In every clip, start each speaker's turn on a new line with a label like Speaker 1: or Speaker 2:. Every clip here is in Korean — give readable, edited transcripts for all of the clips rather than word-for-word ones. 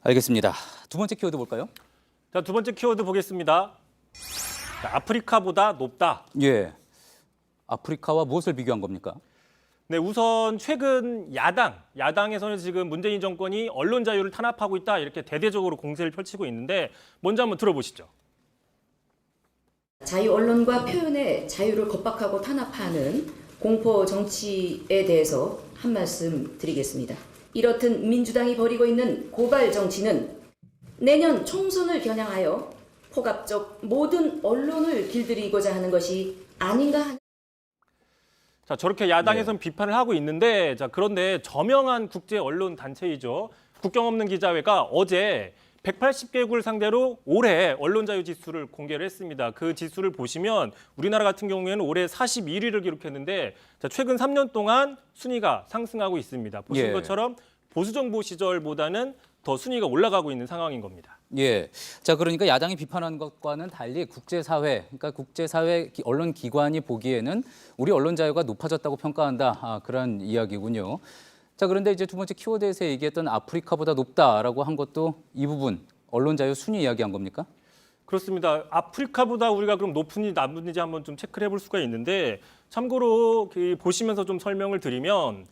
Speaker 1: 알겠습니다. 두 번째 키워드 볼까요?
Speaker 2: 자, 두 번째 키워드 보겠습니다. 자, 아프리카보다 높다.
Speaker 1: 예. 아프리카와 무엇을 비교한 겁니까?
Speaker 2: 네, 우선 최근 야당에서는 지금 문재인 정권이 언론 자유를 탄압하고 있다 이렇게 대대적으로 공세를 펼치고 있는데 먼저 한번 들어보시죠.
Speaker 3: 자유 언론과 표현의 자유를 겁박하고 탄압하는 공포 정치에 대해서 한 말씀 드리겠습니다. 이렇듯 민주당이 벌이고 있는 고발 정치는 내년 총선을 겨냥하여 포갑적 모든 언론을 길들이고자 하는 것이 아닌가 하는.
Speaker 2: 자, 저렇게 야당에서는 비판을 하고 있는데 자, 그런데 저명한 국제 언론 단체이죠. 국경 없는 기자회가 어제 180개국을 상대로 올해 언론 자유 지수를 공개를 했습니다. 그 지수를 보시면 우리나라 같은 경우에는 올해 41위를 기록했는데 자, 최근 3년 동안 순위가 상승하고 있습니다. 보신 것처럼 보수 정부 시절보다는 더 순위가 올라가고 있는 상황인 겁니다.
Speaker 1: 예. 자, 그러니까 야당이 비판한 것과는 달리 국제사회, 그러니까 국제사회 언론 기관이 보기에는 우리 언론 자유가 높아졌다고 평가한다. 그런 이야기군요. 자, 그런데 이제 두 번째 키워드에서 얘기했던 아프리카보다 높다라고 한 것도 이 부분 언론 자유 순위 이야기한 겁니까?
Speaker 2: 그렇습니다. 아프리카보다 우리가 그럼 높은지 낮은지 한번 좀 체크를 해볼 수가 있는데 참고로 보시면서 좀 설명을 드리면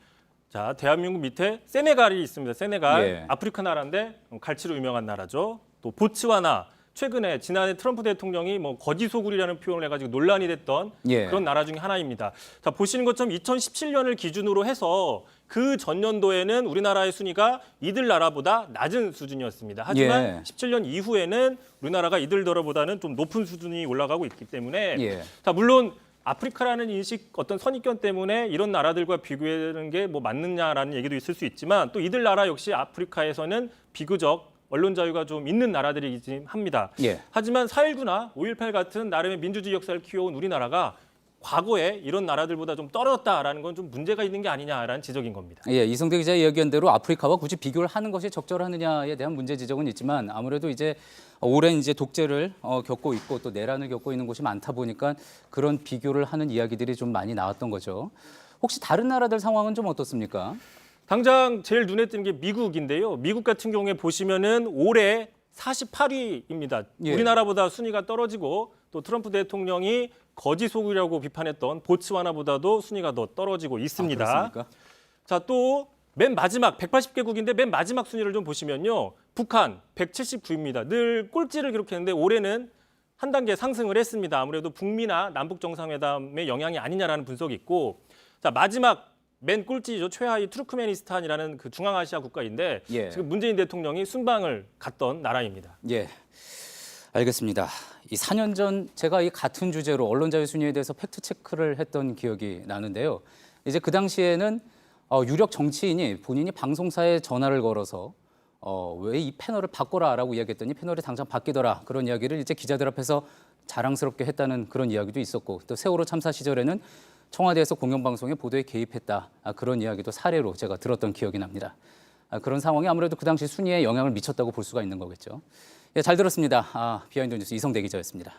Speaker 2: 자, 대한민국 밑에 세네갈이 있습니다. 세네갈,
Speaker 1: 예.
Speaker 2: 아프리카 나라인데 갈치로 유명한 나라죠. 또 보츠와나, 최근에 지난해 트럼프 대통령이 뭐 거지소굴이라는 표현을 해가지고 논란이 됐던 그런 나라 중에 하나입니다. 자, 보시는 것처럼 2017년을 기준으로 해서 그 전년도에는 우리나라의 순위가 이들 나라보다 낮은 수준이었습니다. 하지만 17년 이후에는 우리나라가 이들 나라보다는 좀 높은 수준이 올라가고 있기 때문에 자, 물론 아프리카라는 인식, 어떤 선입견 때문에 이런 나라들과 비교하는 게 뭐 맞느냐라는 얘기도 있을 수 있지만 또 이들 나라 역시 아프리카에서는 비교적 언론 자유가 좀 있는 나라들이긴 합니다. 하지만 4.19나 5.18 같은 나름의 민주주의 역사를 키워온 우리나라가 과거에 이런 나라들보다 좀 떨어졌다라는 건 좀 문제가 있는 게 아니냐라는 지적인 겁니다.
Speaker 1: 예, 이성대 기자의 이야기한 대로 아프리카와 굳이 비교를 하는 것이 적절하느냐에 대한 문제 지적은 있지만 아무래도 이제 오랜 이제 독재를 겪고 있고 또 내란을 겪고 있는 곳이 많다 보니까 그런 비교를 하는 이야기들이 좀 많이 나왔던 거죠. 혹시 다른 나라들 상황은 좀 어떻습니까?
Speaker 2: 당장 제일 눈에 띄는 게 미국인데요. 미국 같은 경우에 보시면은 올해 48위입니다. 우리나라보다 순위가 떨어지고 또 트럼프 대통령이 거지소굴이라고 비판했던 보츠와나보다도 순위가 더 떨어지고 있습니다. 자, 또 맨 마지막 180개국인데 맨 마지막 순위를 좀 보시면요. 북한 179위입니다. 늘 꼴찌를 기록했는데 올해는 한 단계 상승을 했습니다. 아무래도 북미나 남북 정상회담의 영향이 아니냐라는 분석이 있고 자, 마지막 맨 꼴찌죠. 최하위 투르크메니스탄이라는 그 중앙아시아 국가인데 지금 문재인 대통령이 순방을 갔던 나라입니다.
Speaker 1: 예, 알겠습니다. 이 4년 전 제가 이 같은 주제로 언론 자유 순위에 대해서 팩트 체크를 했던 기억이 나는데요. 이제 그 당시에는 유력 정치인이 본인이 방송사에 전화를 걸어서 왜 이 패널을 바꿔라라고 이야기했더니 패널이 당장 바뀌더라 그런 이야기를 이제 기자들 앞에서 자랑스럽게 했다는 그런 이야기도 있었고 또 세월호 참사 시절에는 청와대에서 공영방송의 보도에 개입했다 그런 이야기도 사례로 제가 들었던 기억이 납니다. 그런 상황이 아무래도 그 당시 순위에 영향을 미쳤다고 볼 수가 있는 거겠죠. 예, 잘 들었습니다. 비하인드 뉴스 이성대 기자였습니다.